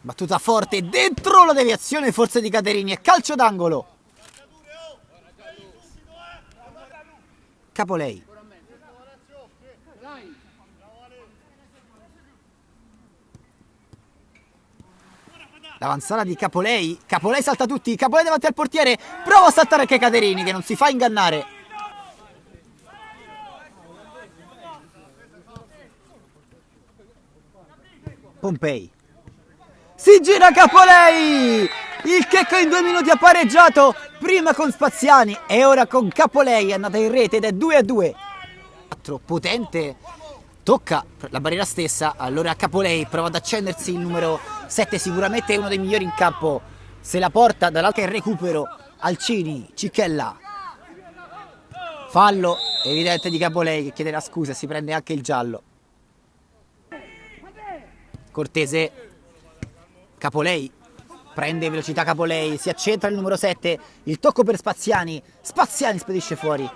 Battuta forte dentro la deviazione forse di Caterini e calcio d'angolo. Capolei. L'avanzata di Capolei. Capolei salta tutti. Capolei davanti al portiere. Prova a saltare anche Caterini che non si fa ingannare. Pompei. Si gira Capolei. Il Checco in 2 minuti ha pareggiato. Prima con Spaziani e ora con Capolei. È andata in rete ed è 2-2. Potente. Tocca la barriera stessa. Allora Capolei prova ad accendersi il numero 7. Sicuramente è uno dei migliori in campo. Se la porta dall'altra in recupero. Alcini, Cicchella. Fallo evidente di Capolei che chiede la scusa e si prende anche il giallo. Cortese. Capolei. Prende velocità Capolei. Si accentra il numero 7. Il tocco per Spaziani. Spaziani spedisce fuori.